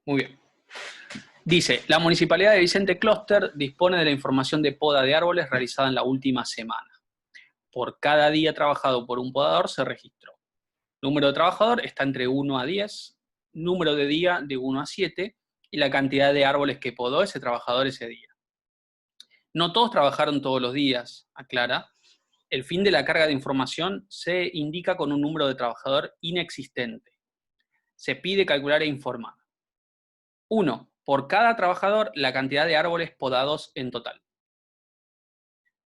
Muy bien. Dice, la Municipalidad de Vicente Clúster dispone de la información de poda de árboles realizada en la última semana. Por cada día trabajado por un podador se registró. Número de trabajador está entre 1 a 10, número de día de 1 a 7 y la cantidad de árboles que podó ese trabajador ese día. No todos trabajaron todos los días, aclara. El fin de la carga de información se indica con un número de trabajador inexistente. Se pide calcular e informar. 1. Por cada trabajador, la cantidad de árboles podados en total.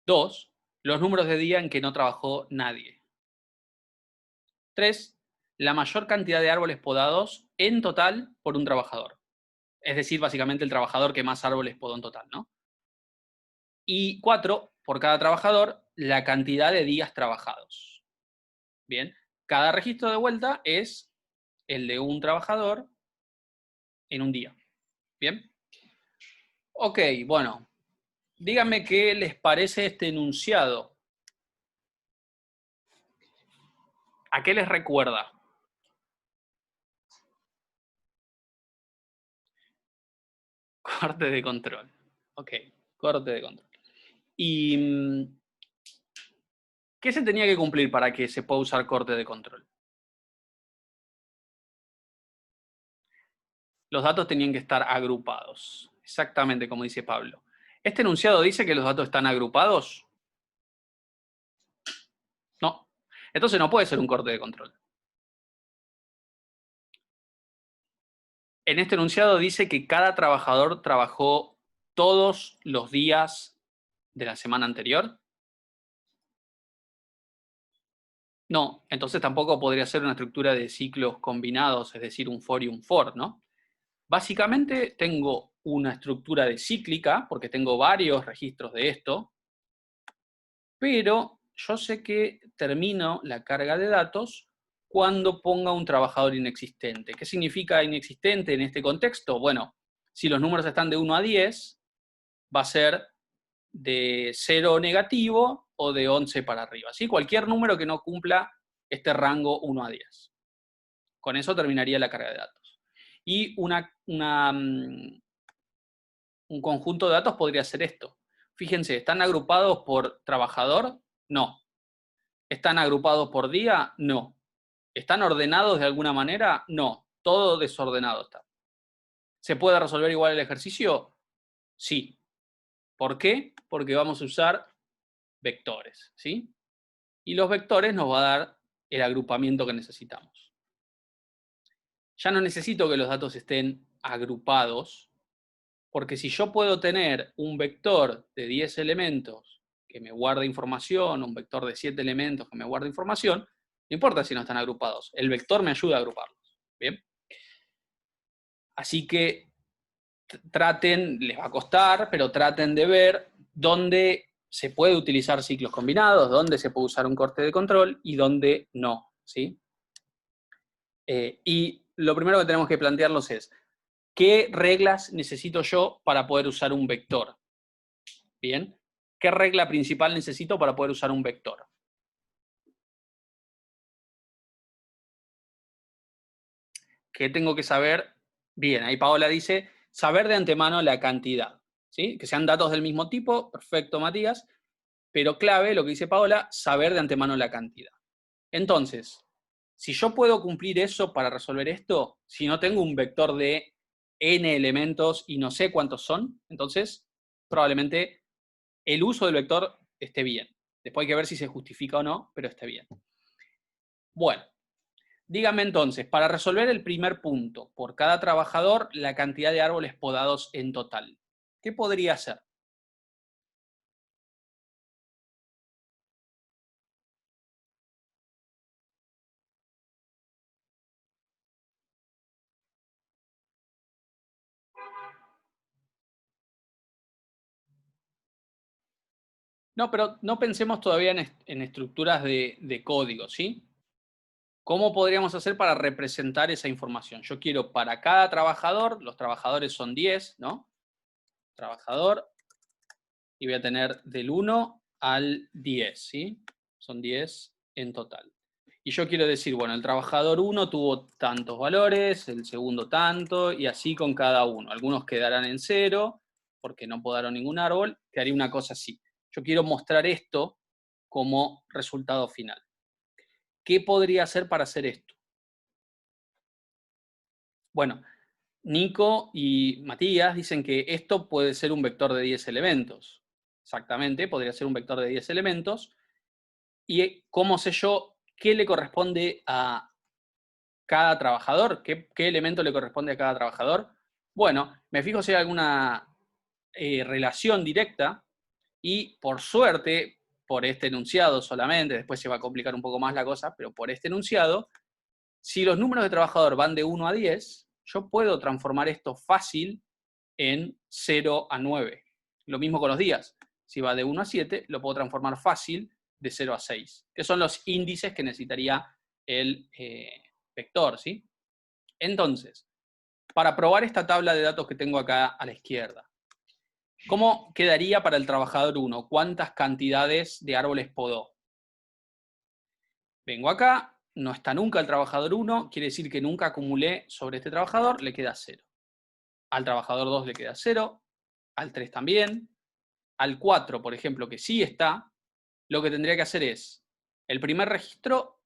2. Los números de día en que no trabajó nadie. 3. La mayor cantidad de árboles podados en total por un trabajador. Es decir, básicamente el trabajador que más árboles podó en total, ¿no? Y 4. Por cada trabajador, la cantidad de días trabajados. Bien, cada registro de vuelta es el de un trabajador en un día. Bien. Ok, bueno. Díganme qué les parece este enunciado. ¿A qué les recuerda? Corte de control. Ok, corte de control. ¿Y qué se tenía que cumplir para que se pueda usar corte de control? Los datos tenían que estar agrupados. Exactamente como dice Pablo. ¿Este enunciado dice que los datos están agrupados? No. Entonces no puede ser un corte de control. En este enunciado dice que cada trabajador trabajó todos los días de la semana anterior. No, entonces tampoco podría ser una estructura de ciclos combinados, es decir, un for y un for, ¿no? Básicamente tengo una estructura de cíclica, porque tengo varios registros de esto, pero yo sé que termino la carga de datos cuando ponga un trabajador inexistente. ¿Qué significa inexistente en este contexto? Bueno, si los números están de 1 a 10, va a ser de 0 negativo o de 11 para arriba. ¿Sí? Cualquier número que no cumpla este rango 1 a 10. Con eso terminaría la carga de datos. Y un conjunto de datos podría ser esto. Fíjense, ¿están agrupados por trabajador? No. ¿Están agrupados por día? No. ¿Están ordenados de alguna manera? No. Todo desordenado está. ¿Se puede resolver igual el ejercicio? Sí. ¿Por qué? Porque vamos a usar vectores, ¿sí? Y los vectores nos va a dar el agrupamiento que necesitamos. Ya no necesito que los datos estén agrupados, porque si yo puedo tener un vector de 10 elementos que me guarda información, un vector de 7 elementos que me guarda información, no importa si no están agrupados, el vector me ayuda a agruparlos. ¿Bien? Así que traten, les va a costar, pero traten de ver dónde se puede utilizar ciclos combinados, dónde se puede usar un corte de control y dónde no, ¿sí? Y lo primero que tenemos que plantearnos es, ¿qué reglas necesito yo para poder usar un vector? Bien. ¿Qué regla principal necesito para poder usar un vector? ¿Qué tengo que saber? Bien, ahí Paola dice, saber de antemano la cantidad. ¿Sí? Que sean datos del mismo tipo, perfecto, Matías. Pero clave, lo que dice Paola, saber de antemano la cantidad. Entonces, si yo puedo cumplir eso para resolver esto, si no tengo un vector de n elementos y no sé cuántos son, entonces probablemente el uso del vector esté bien. Después hay que ver si se justifica o no, pero esté bien. Bueno, dígame entonces, para resolver el primer punto, por cada trabajador, la cantidad de árboles podados en total. ¿Qué podría ser? No, pero no pensemos todavía en estructuras de código, ¿sí? ¿Cómo podríamos hacer para representar esa información? Yo quiero para cada trabajador, los trabajadores son 10, ¿no? Trabajador, y voy a tener del 1 al 10, ¿sí? Son 10 en total. Y yo quiero decir, bueno, el trabajador 1 tuvo tantos valores, el segundo tanto, y así con cada uno. Algunos quedarán en 0, porque no podaron ningún árbol, quedaría una cosa así. Yo quiero mostrar esto como resultado final. ¿Qué podría hacer para hacer esto? Bueno, Nico y Matías dicen que esto puede ser un vector de 10 elementos. Exactamente, podría ser un vector de 10 elementos. ¿Y cómo sé yo qué le corresponde a cada trabajador? ¿Qué elemento le corresponde a cada trabajador? Bueno, me fijo si hay alguna relación directa y por suerte, por este enunciado solamente, después se va a complicar un poco más la cosa, pero por este enunciado, si los números de trabajador van de 1 a 10, yo puedo transformar esto fácil en 0 a 9. Lo mismo con los días. Si va de 1 a 7, lo puedo transformar fácil de 0 a 6, que son los índices que necesitaría el vector, ¿sí? Entonces, para probar esta tabla de datos que tengo acá a la izquierda, ¿cómo quedaría para el trabajador 1? ¿Cuántas cantidades de árboles podó? Vengo acá, no está nunca el trabajador 1, quiere decir que nunca acumulé sobre este trabajador, le queda 0. Al trabajador 2 le queda 0, al 3 también, al 4, por ejemplo, que sí está, lo que tendría que hacer es, el primer registro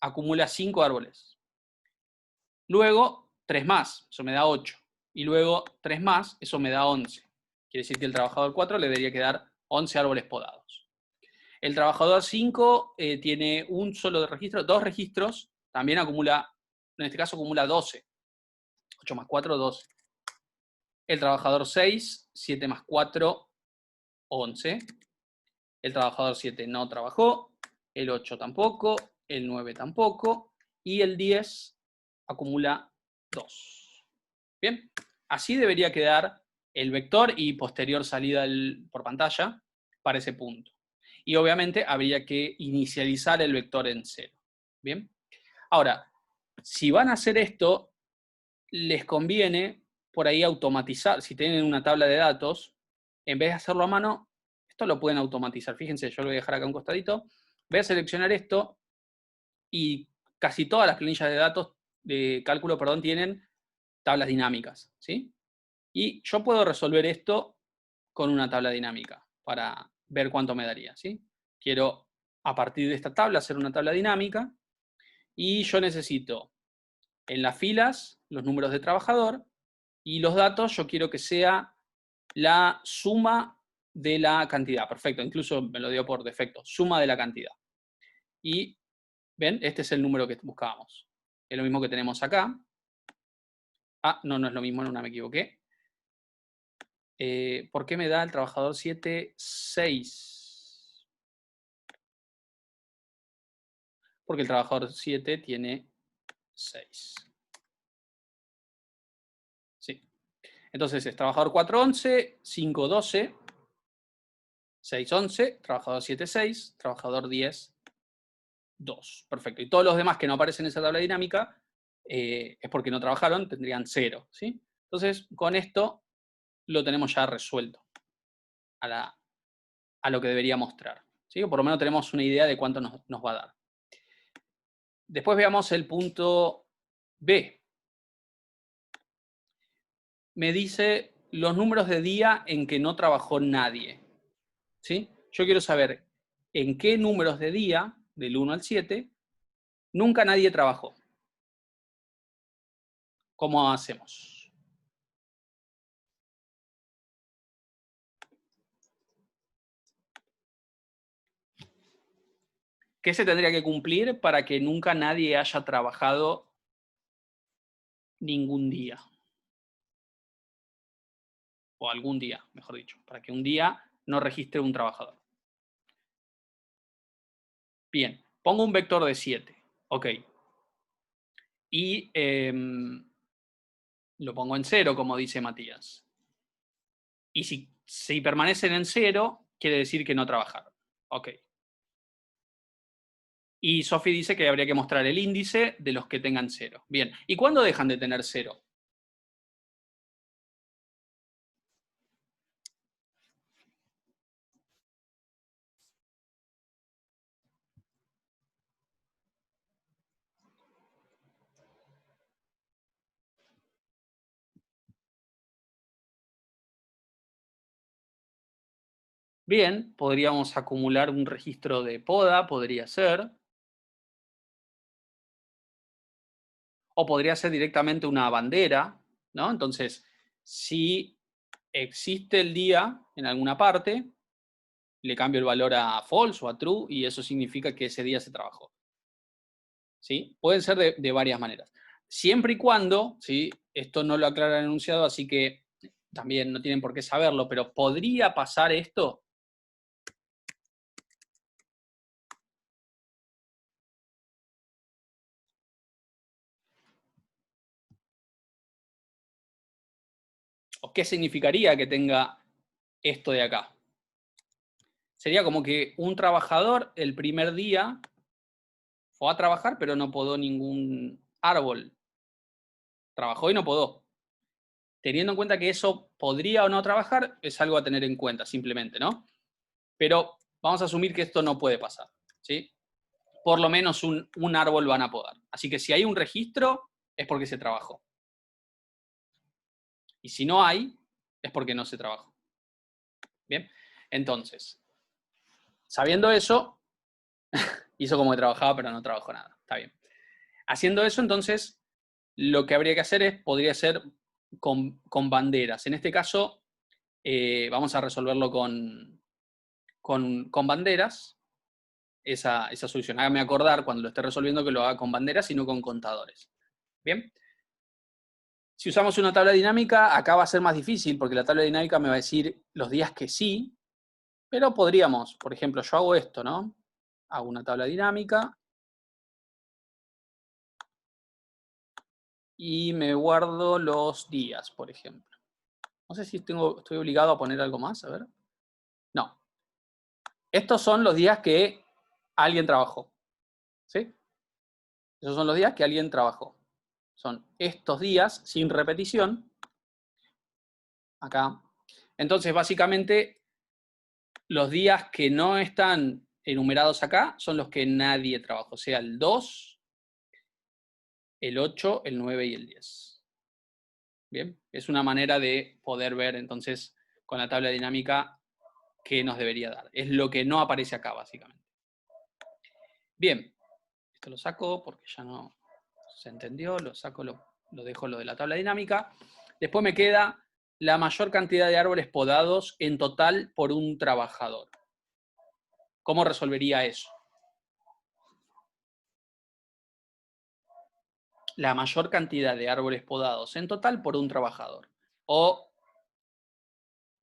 acumula 5 árboles. Luego, 3 más, eso me da 8. Y luego, 3 más, eso me da 11. Quiere decir que el trabajador 4 le debería quedar 11 árboles podados. El trabajador 5 tiene un solo registro, 2 registros, también acumula, en este caso acumula 12. 8 más 4, 12. El trabajador 6, 7 más 4, 11. El trabajador 7 no trabajó, el 8 tampoco, el 9 tampoco, y el 10 acumula 2. Bien, así debería quedar el vector y posterior salida por pantalla para ese punto. Y obviamente habría que inicializar el vector en 0. Bien, ahora, si van a hacer esto, les conviene por ahí automatizar, si tienen una tabla de datos, en vez de hacerlo a mano, esto lo pueden automatizar. Fíjense, yo lo voy a dejar acá un costadito, voy a seleccionar esto y casi todas las planillas de datos, de cálculo, perdón, tienen tablas dinámicas, ¿sí? Y yo puedo resolver esto con una tabla dinámica para ver cuánto me daría, ¿sí? Quiero, a partir de esta tabla, hacer una tabla dinámica y yo necesito en las filas los números de trabajador y los datos yo quiero que sea la suma de la cantidad. Perfecto, incluso me lo dio por defecto, suma de la cantidad. Y, ¿ven? Este es el número que buscábamos. Es lo mismo que tenemos acá. Ah, no, no es lo mismo, no me equivoqué. ¿Por qué me da el trabajador 7, 6? Porque el trabajador 7 tiene 6. Sí. Entonces es trabajador 4, 11, 5, 12, 6, 11, trabajador 7, 6, trabajador 10, 2. Perfecto. Y todos los demás que no aparecen en esa tabla dinámica es porque no trabajaron, tendrían 0. ¿Sí? Entonces, con esto lo tenemos ya resuelto a lo que debería mostrar. ¿Sí? O por lo menos tenemos una idea de cuánto nos va a dar. Después veamos el punto B. Me dice los números de día en que no trabajó nadie. ¿Sí? Yo quiero saber en qué números de día, del 1 al 7, nunca nadie trabajó. ¿Cómo hacemos? ¿Qué se tendría que cumplir para que nunca nadie haya trabajado ningún día? O algún día, mejor dicho, para que un día no registre un trabajador. Bien, pongo un vector de 7. Ok. Y lo pongo en 0, como dice Matías. Y si permanecen en 0, quiere decir que no trabajaron. Ok. Y Sophie dice que habría que mostrar el índice de los que tengan 0. Bien. ¿Y cuándo dejan de tener 0? Bien, podríamos acumular un registro de poda, podría ser. O podría ser directamente una bandera, ¿no? Entonces, si existe el día en alguna parte, le cambio el valor a false o a true y eso significa que ese día se trabajó. ¿Sí? Pueden ser de varias maneras. Siempre y cuando, ¿sí? Esto no lo aclara el enunciado, así que también no tienen por qué saberlo, pero ¿podría pasar esto? ¿O qué significaría que tenga esto de acá? Sería como que un trabajador el primer día fue a trabajar, pero no podó ningún árbol. Trabajó y no podó. Teniendo en cuenta que eso podría o no trabajar, es algo a tener en cuenta, simplemente, ¿no? Pero vamos a asumir que esto no puede pasar, ¿sí? Por lo menos un árbol van a podar. Así que si hay un registro, es porque se trabajó. Y si no hay, es porque no se trabajó. Bien, entonces, sabiendo eso, hizo como que trabajaba, pero no trabajó nada. Está bien. Haciendo eso, entonces, lo que habría que hacer podría ser con banderas. En este caso, vamos a resolverlo con banderas, esa solución. Hágame acordar cuando lo esté resolviendo que lo haga con banderas y no con contadores. Bien. Si usamos una tabla dinámica, acá va a ser más difícil porque la tabla dinámica me va a decir los días que sí, pero podríamos, por ejemplo, yo hago esto, ¿no? Hago una tabla dinámica y me guardo los días, por ejemplo. No sé si estoy obligado a poner algo más, a ver. No. Estos son los días que alguien trabajó. ¿Sí? Esos son los días que alguien trabajó. Son estos días sin repetición. Acá. Entonces, básicamente, los días que no están enumerados acá son los que nadie trabajó. O sea, el 2, el 8, el 9 y el 10. Bien. Es una manera de poder ver, entonces, con la tabla dinámica, qué nos debería dar. Es lo que no aparece acá, básicamente. Bien. Esto lo saco porque ya no se entendió. Lo saco, lo dejo lo de la tabla dinámica. Después me queda la mayor cantidad de árboles podados en total por un trabajador. ¿Cómo resolvería eso? La mayor cantidad de árboles podados en total por un trabajador. O,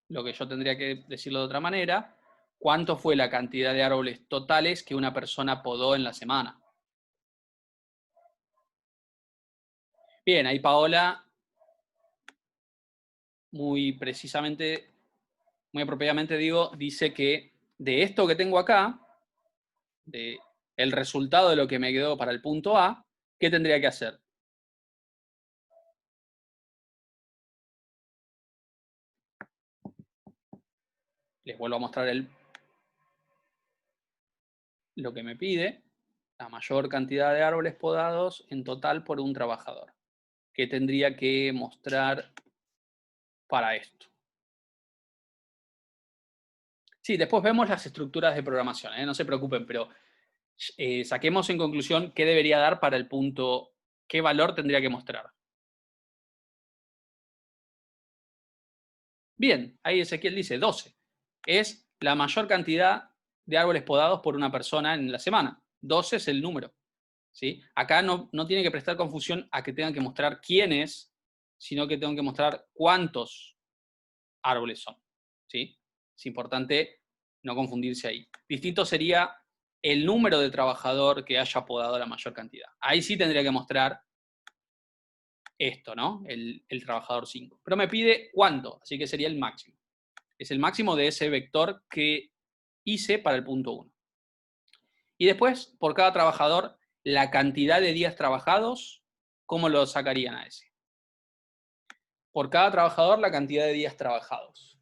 lo que yo tendría que decirlo de otra manera, ¿cuánto fue la cantidad de árboles totales que una persona podó en la semana? Bien, ahí Paola muy precisamente, muy apropiadamente dice que de esto que tengo acá, de el resultado de lo que me quedó para el punto A, ¿qué tendría que hacer? Les vuelvo a mostrar lo que me pide, la mayor cantidad de árboles podados en total por un trabajador. ¿Qué tendría que mostrar para esto? Sí, después vemos las estructuras de programación, no se preocupen, pero saquemos en conclusión qué debería dar para el punto, qué valor tendría que mostrar. Bien, ahí Ezequiel dice 12. Es la mayor cantidad de árboles podados por una persona en la semana. 12 es el número. ¿Sí? Acá no tiene que prestar confusión a que tengan que mostrar quiénes, sino que tengan que mostrar cuántos árboles son. ¿Sí? Es importante no confundirse ahí. Distinto sería el número de trabajador que haya podado la mayor cantidad. Ahí sí tendría que mostrar esto, ¿no? El trabajador 5. Pero me pide cuánto, así que sería el máximo. Es el máximo de ese vector que hice para el punto 1. Y después, por cada trabajador, la cantidad de días trabajados, ¿cómo lo sacarían a ese? Por cada trabajador, la cantidad de días trabajados.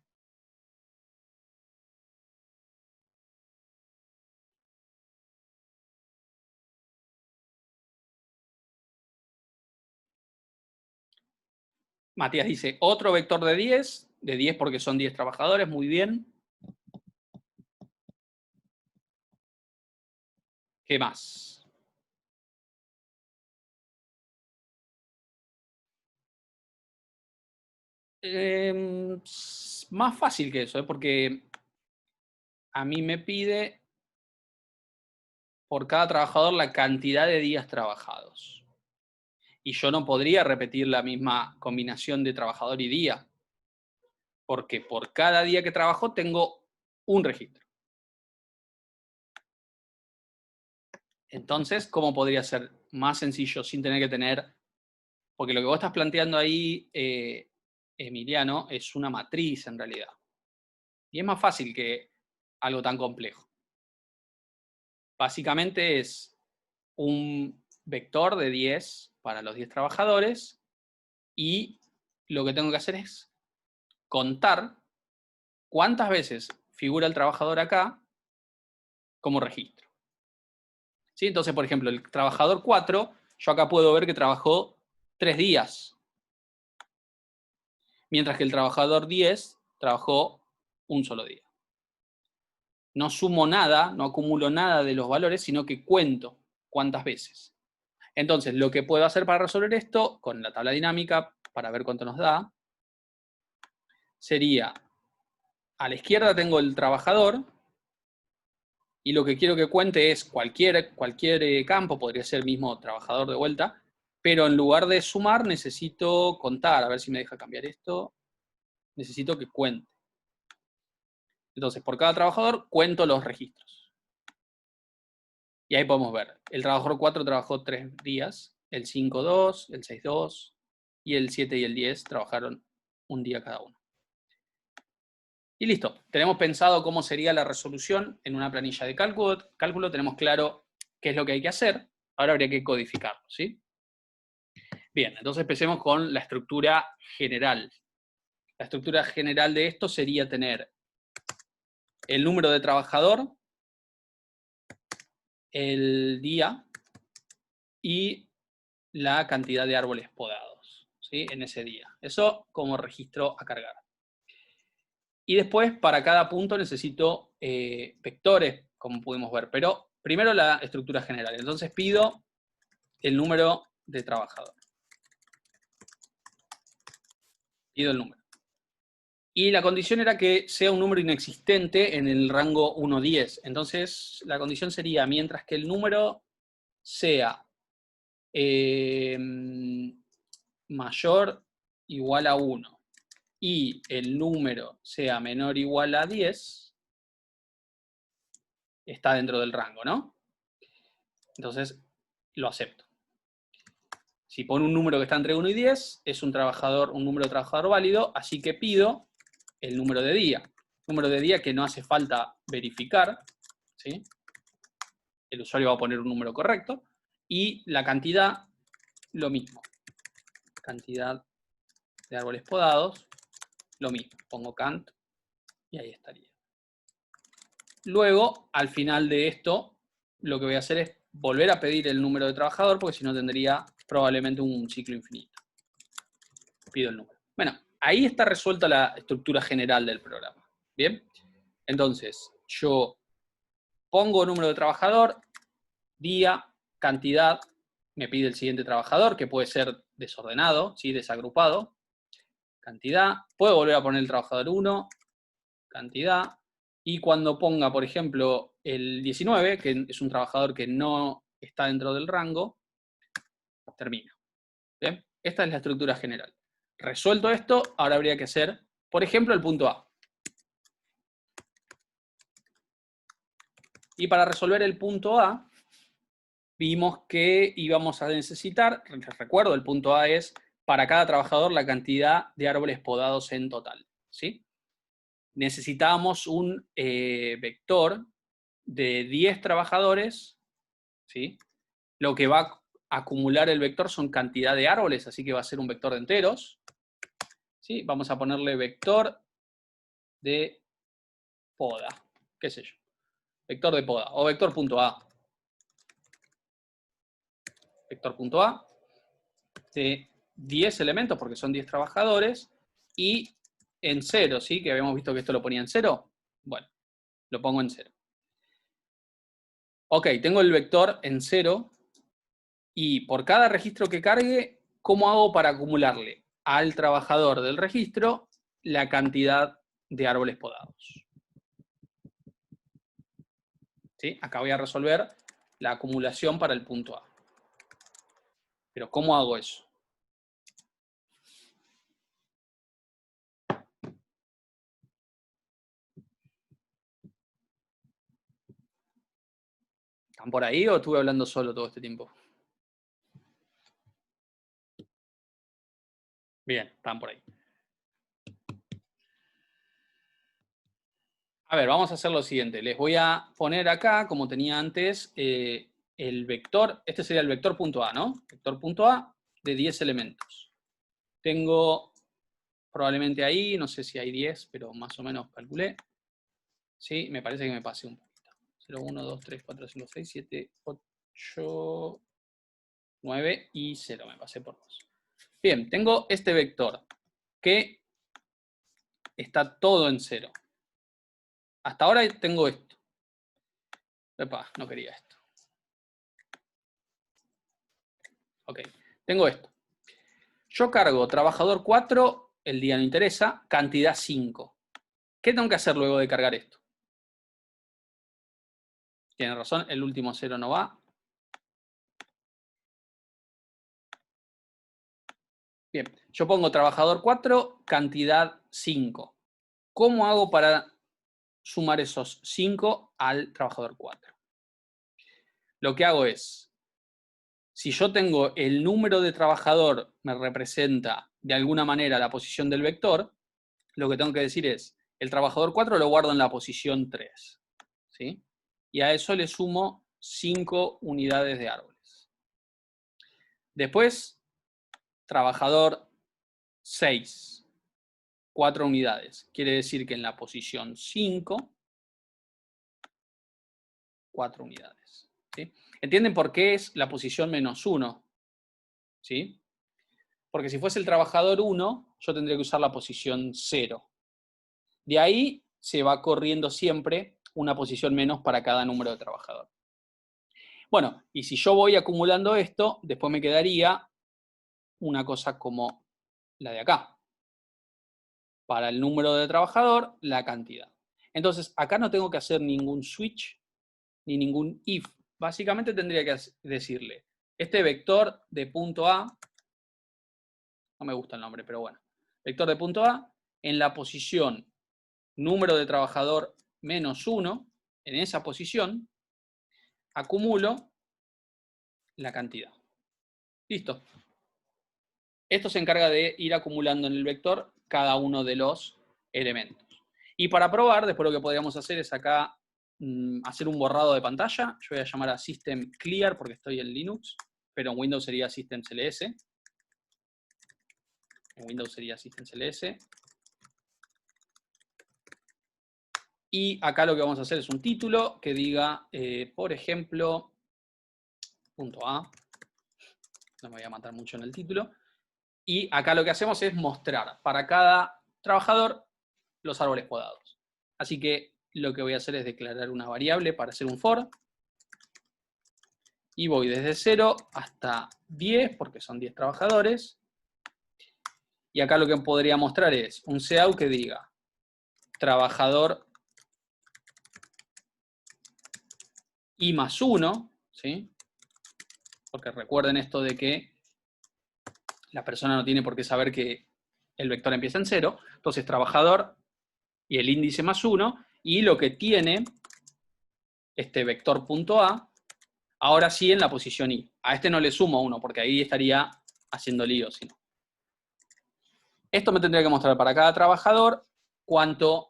Matías dice, otro vector de 10 porque son 10 trabajadores, muy bien. ¿Qué más? Más fácil que eso, porque a mí me pide por cada trabajador la cantidad de días trabajados. Y yo no podría repetir la misma combinación de trabajador y día, porque por cada día que trabajo tengo un registro. Entonces, ¿cómo podría ser más sencillo sin tener que tener? Porque lo que vos estás planteando ahí, Emiliano, es una matriz en realidad. Y es más fácil que algo tan complejo. Básicamente es un vector de 10 para los 10 trabajadores y lo que tengo que hacer es contar cuántas veces figura el trabajador acá como registro. ¿Sí? Entonces, por ejemplo, el trabajador 4, yo acá puedo ver que trabajó 3 días, mientras que el trabajador 10 trabajó un solo día. No sumo nada, no acumulo nada de los valores, sino que cuento cuántas veces. Entonces, lo que puedo hacer para resolver esto, con la tabla dinámica, para ver cuánto nos da, sería, a la izquierda tengo el trabajador, y lo que quiero que cuente es cualquier campo, podría ser mismo trabajador de vuelta, pero en lugar de sumar necesito contar, a ver si me deja cambiar esto, necesito que cuente. Entonces, por cada trabajador cuento los registros. Y ahí podemos ver, el trabajador 4 trabajó 3 días, el 5 2, el 6 2, y el 7 y el 10 trabajaron un día cada uno. Y listo, tenemos pensado cómo sería la resolución en una planilla de cálculo, tenemos claro qué es lo que hay que hacer, ahora habría que codificarlo, ¿sí? Bien, entonces empecemos con la estructura general. La estructura general de esto sería tener el número de trabajador, el día y la cantidad de árboles podados, ¿sí? En ese día. Eso como registro a cargar. Y después, para cada punto necesito vectores, como pudimos ver. Pero primero la estructura general. Entonces pido el número de trabajador. Pido el número. Y la condición era que sea un número inexistente en el rango 1-10. Entonces, la condición sería, mientras que el número sea mayor igual a 1 y el número sea menor igual a 10, está dentro del rango, ¿no? Entonces, lo acepto. Si pone un número que está entre 1 y 10, es un número de trabajador válido, así que pido el número de día. Número de día que no hace falta verificar, ¿sí? El usuario va a poner un número correcto. Y la cantidad, lo mismo. Cantidad de árboles podados, lo mismo. Pongo cant y ahí estaría. Luego, al final de esto, lo que voy a hacer es volver a pedir el número de trabajador, porque si no tendría probablemente un ciclo infinito. Pido el número. Bueno, ahí está resuelta la estructura general del programa. ¿Bien? Entonces, yo pongo número de trabajador, día, cantidad, me pide el siguiente trabajador, que puede ser desordenado, ¿sí? Desagrupado, cantidad, puedo volver a poner el trabajador 1, cantidad, y cuando ponga, por ejemplo, el 19, que es un trabajador que no está dentro del rango, termina. ¿Bien? Esta es la estructura general. Resuelto esto, ahora habría que hacer, por ejemplo, el punto A. Y para resolver el punto A, vimos que íbamos a necesitar, les recuerdo, el punto A es para cada trabajador la cantidad de árboles podados en total, ¿sí? Necesitábamos un vector de 10 trabajadores, ¿sí? Lo que va a acumular el vector son cantidad de árboles, así que va a ser un vector de enteros, ¿sí? Vamos a ponerle vector de poda, qué sé yo. Vector de poda, o vector.a. Vector.a de 10 elementos, porque son 10 trabajadores, y en 0, ¿sí? Que habíamos visto que esto lo ponía en 0. Bueno, lo pongo en 0. Ok, tengo el vector en 0 y por cada registro que cargue, ¿cómo hago para acumularle al trabajador del registro la cantidad de árboles podados? ¿Sí? Acá voy a resolver la acumulación para el punto A. Pero ¿cómo hago eso? ¿Están por ahí o estuve hablando solo todo este tiempo? Bien, están por ahí. A ver, vamos a hacer lo siguiente. Les voy a poner acá, como tenía antes, el vector. Este sería el vector punto A, ¿no? Vector punto A de 10 elementos. Tengo probablemente ahí, no sé si hay 10, pero más o menos calculé. Sí, me parece que me pasé un poquito. 0, 1, 2, 3, 4, 5, 6, 7, 8, 9 y 0. Me pasé por 2. Bien, tengo este vector que está todo en 0. Hasta ahora tengo esto. Epa, no quería esto. Ok, tengo esto. Yo cargo trabajador 4, el día no interesa, cantidad 5. ¿Qué tengo que hacer luego de cargar esto? Tienen razón, el último 0 no va. Bien, yo pongo trabajador 4, cantidad 5. ¿Cómo hago para sumar esos 5 al trabajador 4? Lo que hago es, si yo tengo el número de trabajador me representa de alguna manera la posición del vector, lo que tengo que decir es, el trabajador 4 lo guardo en la posición 3. ¿Sí? Y a eso le sumo 5 unidades de árboles. Después, trabajador 6, 4 unidades. Quiere decir que en la posición 5, 4 unidades. ¿Sí? ¿Entienden por qué es la posición menos 1? ¿Sí? Porque si fuese el trabajador 1, yo tendría que usar la posición 0. De ahí se va corriendo siempre una posición menos para cada número de trabajador. Bueno, y si yo voy acumulando esto, después me quedaría una cosa como la de acá. Para el número de trabajador, la cantidad. Entonces, acá no tengo que hacer ningún switch ni ningún if. Básicamente tendría que decirle, este vector de punto A, no me gusta el nombre, pero bueno, vector de punto A, en la posición número de trabajador menos 1, en esa posición, acumulo la cantidad. Listo. Esto se encarga de ir acumulando en el vector cada uno de los elementos. Y para probar, después lo que podríamos hacer es acá hacer un borrado de pantalla. Yo voy a llamar a System Clear porque estoy en Linux, pero en Windows sería System CLS. En Windows sería System CLS. Y acá lo que vamos a hacer es un título que diga, por ejemplo, punto A. No me voy a matar mucho en el título. Y acá lo que hacemos es mostrar para cada trabajador los árboles podados. Así que lo que voy a hacer es declarar una variable para hacer un for. Y voy desde 0 hasta 10, porque son 10 trabajadores. Y acá lo que podría mostrar es un cout que diga trabajador i más 1, ¿sí? Porque recuerden esto de que la persona no tiene por qué saber que el vector empieza en 0. Entonces, trabajador y el índice más 1. Y lo que tiene este vector punto A, ahora sí en la posición i. A este no le sumo 1, porque ahí estaría haciendo lío, si no. Esto me tendría que mostrar para cada trabajador cuántos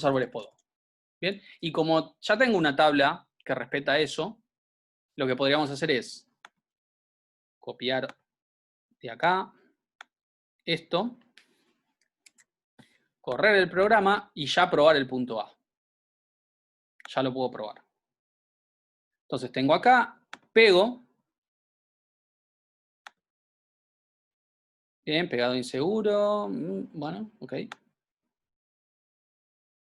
árboles puedo. ¿Bien? Y como ya tengo una tabla que respeta eso, lo que podríamos hacer es copiar de acá esto, correr el programa y ya probar el punto A. Ya lo puedo probar. Entonces tengo acá, pego. Bien, pegado inseguro. Bueno, ok.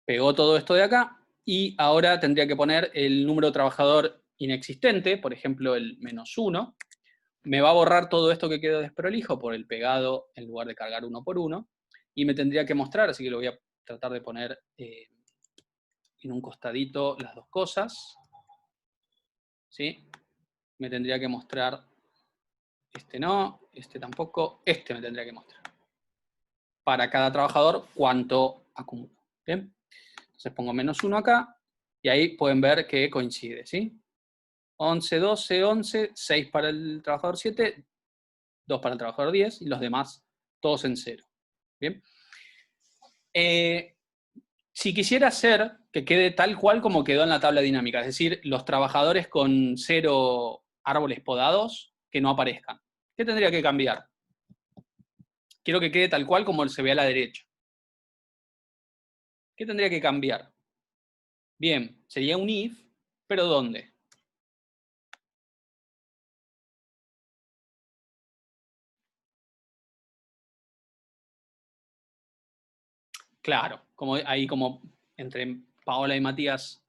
Pegó todo esto de acá. Y ahora tendría que poner el número de trabajador inexistente, por ejemplo, el -1. Me va a borrar todo esto que quedó desprolijo por el pegado en lugar de cargar uno por uno. Y me tendría que mostrar, así que lo voy a tratar de poner en un costadito las dos cosas. ¿Sí? Me tendría que mostrar, este no, este tampoco, este me tendría que mostrar. Para cada trabajador, cuánto acumulo. ¿Bien? Entonces pongo -1 acá, y ahí pueden ver que coincide, ¿sí? 11, 12, 11, 6 para el trabajador 7, 2 para el trabajador 10, y los demás todos en 0. ¿Bien? Si quisiera hacer que quede tal cual como quedó en la tabla dinámica, es decir, los trabajadores con 0 árboles podados, que no aparezcan. ¿Qué tendría que cambiar? Quiero que quede tal cual como se ve a la derecha. ¿Qué tendría que cambiar? Bien, sería un if, pero ¿dónde? Claro, como ahí como entre Paola y Matías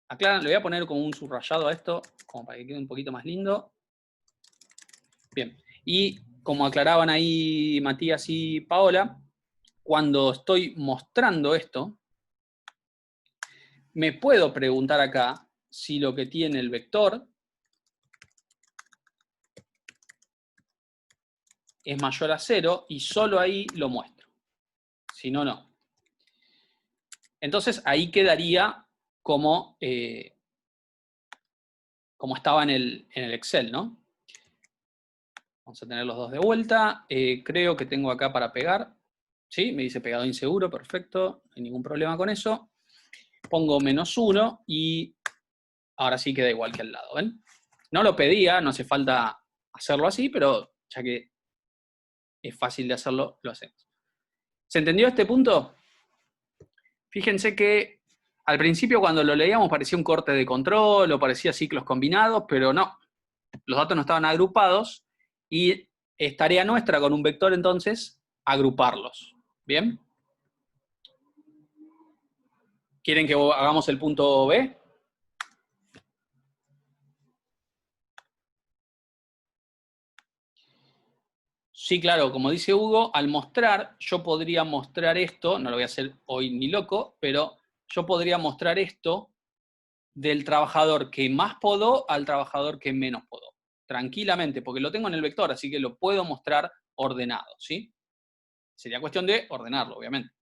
aclaran, le voy a poner como un subrayado a esto, como para que quede un poquito más lindo. Bien, y como aclaraban ahí Matías y Paola, cuando estoy mostrando esto, me puedo preguntar acá si lo que tiene el vector es mayor a 0 y solo ahí lo muestro. Si no, no. Entonces ahí quedaría como, como estaba en el Excel, ¿no? Vamos a tener los dos de vuelta. Creo que tengo acá para pegar. ¿Sí? Me dice pegado inseguro, perfecto. No hay ningún problema con eso. Pongo -1 y ahora sí queda igual que al lado, ¿ven? No lo pedía, no hace falta hacerlo así, pero ya que es fácil de hacerlo, lo hacemos. ¿Se entendió este punto? Fíjense que al principio cuando lo leíamos parecía un corte de control o parecía ciclos combinados, pero no. Los datos no estaban agrupados y es tarea nuestra con un vector entonces agruparlos. ¿Bien? ¿Quieren que hagamos el punto B? Sí, claro, como dice Hugo, al mostrar, yo podría mostrar esto, no lo voy a hacer hoy ni loco, pero yo podría mostrar esto del trabajador que más podó al trabajador que menos podó. Tranquilamente, porque lo tengo en el vector, así que lo puedo mostrar ordenado, ¿sí? Sería cuestión de ordenarlo, obviamente.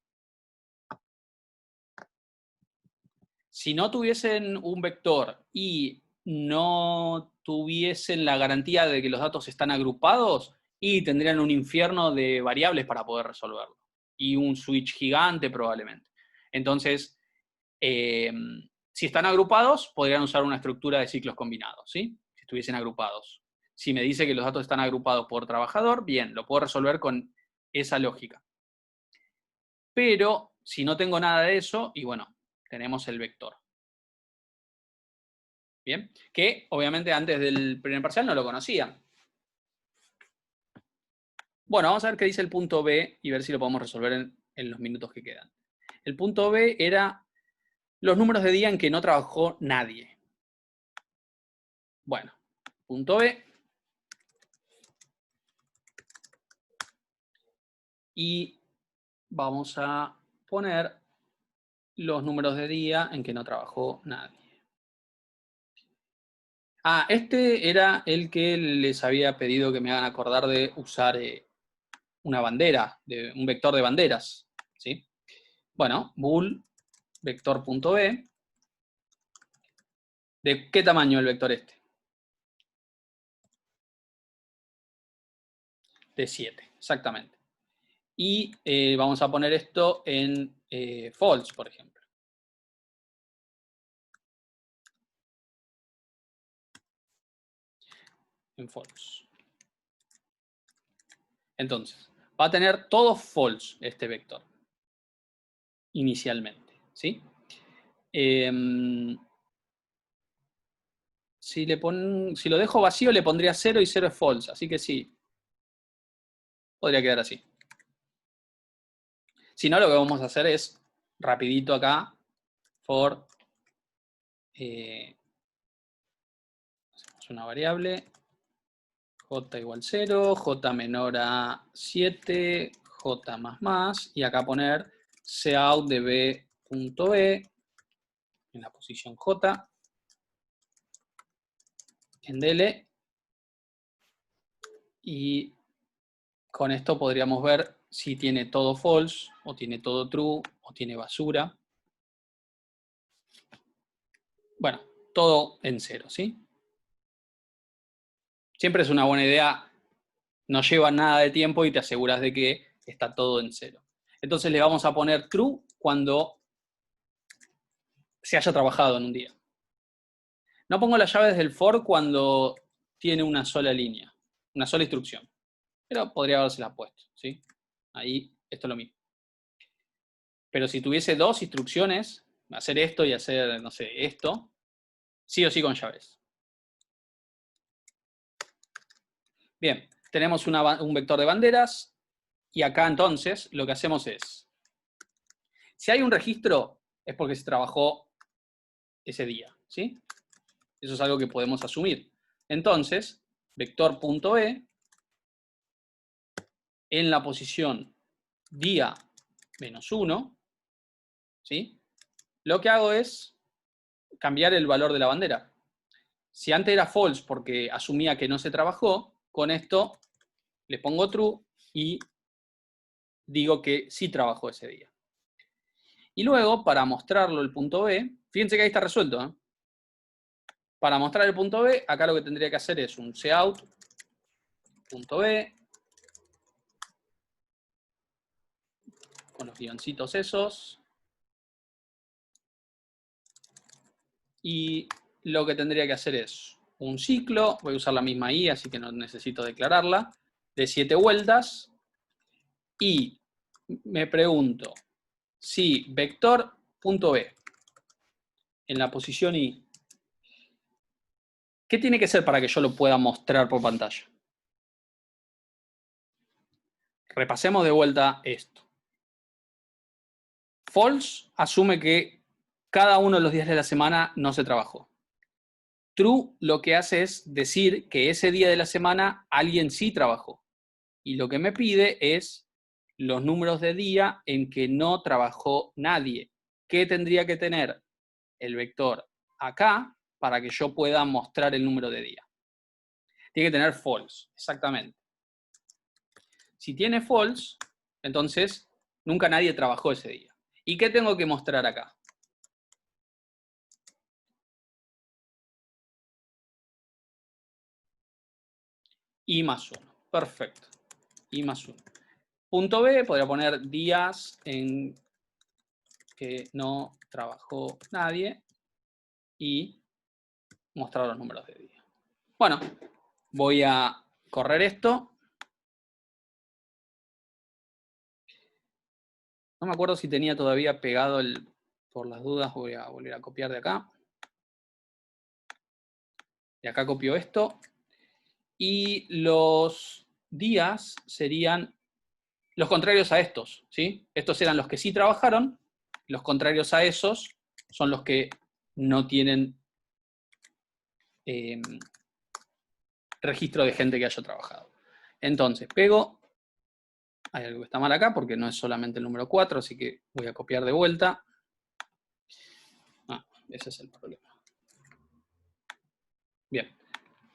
Si no tuviesen un vector y no tuviesen la garantía de que los datos están agrupados, y tendrían un infierno de variables para poder resolverlo. Y un switch gigante probablemente. Entonces, si están agrupados, podrían usar una estructura de ciclos combinados, ¿sí? Si estuviesen agrupados. Si me dice que los datos están agrupados por trabajador, bien, lo puedo resolver con esa lógica. Pero si no tengo nada de eso, y bueno, tenemos el vector. Bien, que obviamente antes del primer parcial no lo conocían. Bueno, vamos a ver qué dice el punto B y ver si lo podemos resolver en los minutos que quedan. El punto B era los números de día en que no trabajó nadie. Bueno, punto B. Y vamos a poner los números de día en que no trabajó nadie. Ah, este era el que les había pedido que me hagan acordar de usar una bandera, un vector de banderas. ¿Sí? Bueno, bool vector.b. ¿De qué tamaño el vector este? De 7, exactamente. Y vamos a poner esto en false, por ejemplo. En false. Entonces, va a tener todo false este vector. Inicialmente. ¿Sí? Si lo dejo vacío le pondría 0 y 0 es false. Así que sí. Podría quedar así. Si no, lo que vamos a hacer es, rapidito acá, for hacemos una variable j igual 0, j menor a 7, j más, y acá poner cout de b.b en la posición j, en DL, y con esto podríamos ver si tiene todo false, o tiene todo true, o tiene basura. Bueno, todo en 0, ¿sí? Siempre es una buena idea, no lleva nada de tiempo y te aseguras de que está todo en 0. Entonces le vamos a poner true cuando se haya trabajado en un día. No pongo las llaves del for cuando tiene una sola línea, una sola instrucción. Pero podría habérsela puesto, ¿sí? Ahí, esto es lo mismo. Pero si tuviese dos instrucciones, hacer esto y hacer, no sé, esto, sí o sí con llaves. Bien, tenemos un vector de banderas, y acá entonces lo que hacemos es, si hay un registro, es porque se trabajó ese día, ¿sí? Eso es algo que podemos asumir. Entonces, vector.e, en la posición día -1, ¿sí? Lo que hago es cambiar el valor de la bandera. Si antes era false porque asumía que no se trabajó, con esto le pongo true y digo que sí trabajó ese día. Y luego, para mostrarlo el punto B, fíjense que ahí está resuelto, ¿eh? Para mostrar el punto B, acá lo que tendría que hacer es un cout.b con los guioncitos esos. Y lo que tendría que hacer es un ciclo, voy a usar la misma i, así que no necesito declararla, de 7 vueltas. Y me pregunto si vector.b en la posición i, ¿qué tiene que ser para que yo lo pueda mostrar por pantalla? Repasemos de vuelta esto. False asume que cada uno de los días de la semana no se trabajó. True lo que hace es decir que ese día de la semana alguien sí trabajó. Y lo que me pide es los números de día en que no trabajó nadie. ¿Qué tendría que tener el vector acá para que yo pueda mostrar el número de día? Tiene que tener false, exactamente. Si tiene false, entonces nunca nadie trabajó ese día. ¿Y qué tengo que mostrar acá? I más 1. Perfecto. I más 1. Punto B, podría poner días en que no trabajó nadie y mostrar los números de día. Bueno, voy a correr esto. No me acuerdo si tenía todavía pegado el... Por las dudas voy a volver a copiar de acá. De acá copio esto. Y los días serían los contrarios a estos, ¿sí? Estos eran los que sí trabajaron. Los contrarios a esos son los que no tienen registro de gente que haya trabajado. Entonces, pego. Hay algo que está mal acá porque no es solamente el número 4, así que voy a copiar de vuelta. Ese es el problema. Bien.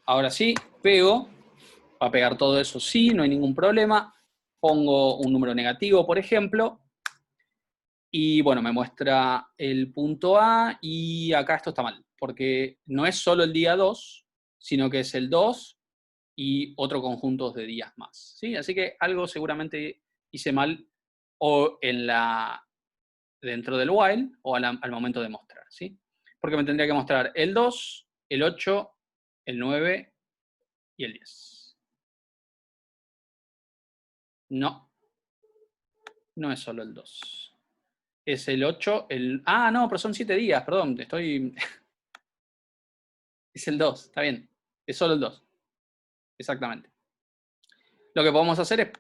Ahora sí, pego. Va a pegar todo eso, sí, no hay ningún problema. Pongo un número negativo, por ejemplo. Y bueno, me muestra el punto A y acá esto está mal, porque no es solo el día 2, sino que es el 2 y otro conjunto de días más, ¿sí? Así que algo seguramente hice mal o dentro del while o al momento de mostrar, ¿sí? Porque me tendría que mostrar el 2, el 8, el 9 y el 10. No, no es solo el 2. Es el 8, el... Ah, no, pero son 7 días, perdón, estoy... Es el 2, está bien. Es solo el 2. Exactamente. Lo que podemos hacer es,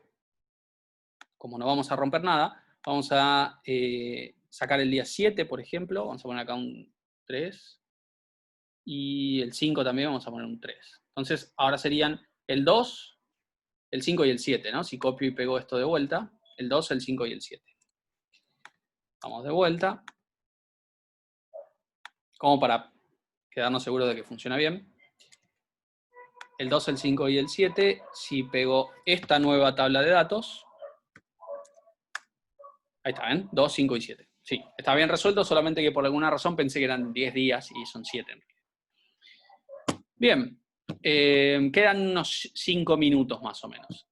como no vamos a romper nada, vamos a sacar el día 7, por ejemplo. Vamos a poner acá un 3. Y el 5 también vamos a poner un 3. Entonces, ahora serían el 2, el 5 y el 7, ¿no? Si copio y pego esto de vuelta, el 2, el 5 y el 7. Vamos de vuelta. Como para quedarnos seguros de que funciona bien. El 2, el 5 y el 7, si pego esta nueva tabla de datos, ahí está, ¿ven? 2, 5 y 7. Sí, está bien resuelto, solamente que por alguna razón pensé que eran 10 días y son 7 en realidad. Bien, quedan unos 5 minutos más o menos.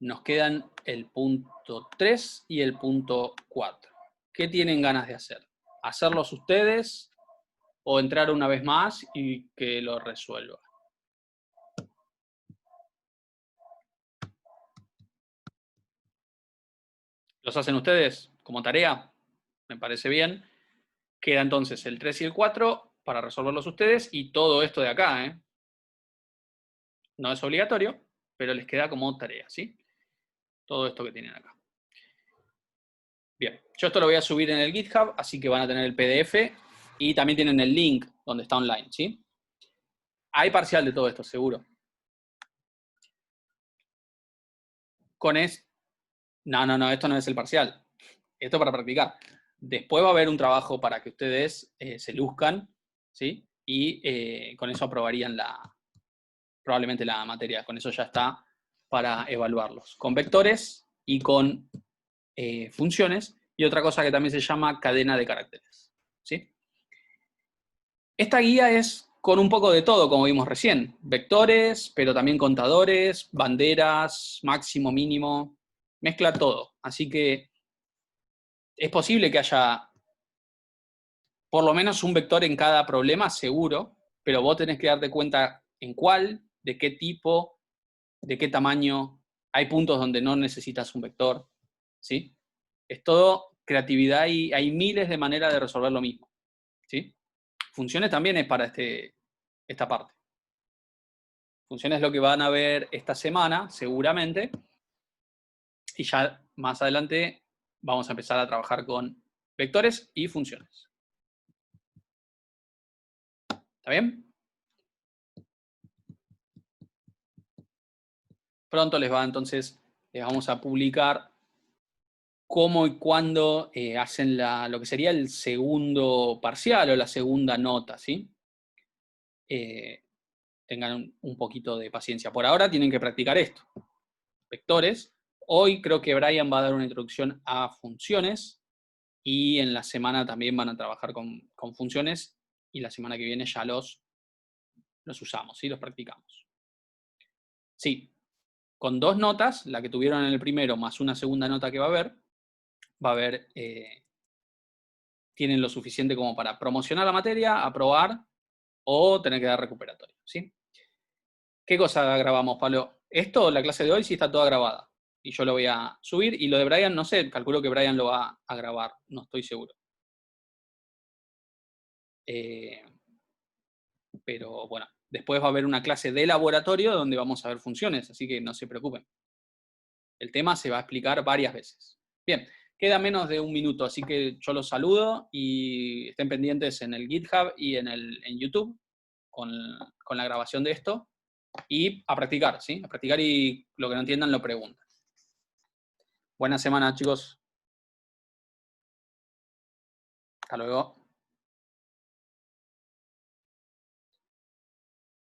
Nos quedan el punto 3 y el punto 4. ¿Qué tienen ganas de hacer? ¿Hacerlos ustedes o entrar una vez más y que lo resuelva? ¿Los hacen ustedes como tarea? Me parece bien. Queda entonces el 3 y el 4 para resolverlos ustedes y todo esto de acá, ¿eh? No es obligatorio, pero les queda como tarea, ¿sí? Todo esto que tienen acá. Bien, yo esto lo voy a subir en el GitHub, así que van a tener el PDF y también tienen el link donde está online, ¿sí? Hay parcial de todo esto, seguro. Con no, esto no es el parcial. Esto para practicar. Después va a haber un trabajo para que ustedes se luzcan, ¿sí? Y con eso aprobarían probablemente la materia. Con eso ya está para evaluarlos. Con vectores y con funciones. Y otra cosa que también se llama cadena de caracteres, ¿sí? Esta guía es con un poco de todo, como vimos recién. Vectores, pero también contadores, banderas, máximo, mínimo. Mezcla todo. Así que es posible que haya por lo menos un vector en cada problema, seguro, pero vos tenés que darte cuenta en cuál, de qué tipo, de qué tamaño. Hay puntos donde no necesitas un vector, ¿sí? Es todo creatividad y hay miles de maneras de resolver lo mismo, ¿sí? Funciones también es para esta parte. Funciones es lo que van a ver esta semana, seguramente, y ya más adelante vamos a empezar a trabajar con vectores y funciones. ¿Está bien? Pronto les vamos a publicar cómo y cuándo hacen lo que sería el segundo parcial o la segunda nota, ¿sí? Tengan un poquito de paciencia. Por ahora tienen que practicar esto. Vectores. Hoy creo que Brian va a dar una introducción a funciones y en la semana también van a trabajar con funciones y la semana que viene ya los usamos, ¿sí? Los practicamos. Sí, con 2 notas, la que tuvieron en el primero más una segunda nota que va a haber, tienen lo suficiente como para promocionar la materia, aprobar o tener que dar recuperatorio, ¿sí? ¿Qué cosa grabamos, Pablo? Esto, la clase de hoy, sí está toda grabada. Y yo lo voy a subir. Y lo de Brian, no sé, calculo que Brian lo va a grabar. No estoy seguro. Pero bueno, después va a haber una clase de laboratorio donde vamos a ver funciones, así que no se preocupen. El tema se va a explicar varias veces. Bien, queda menos de un minuto, así que yo los saludo y estén pendientes en el GitHub y en YouTube con la grabación de esto. Y a practicar, ¿sí? A practicar y lo que no entiendan lo preguntan. Buena semana, chicos. Hasta luego.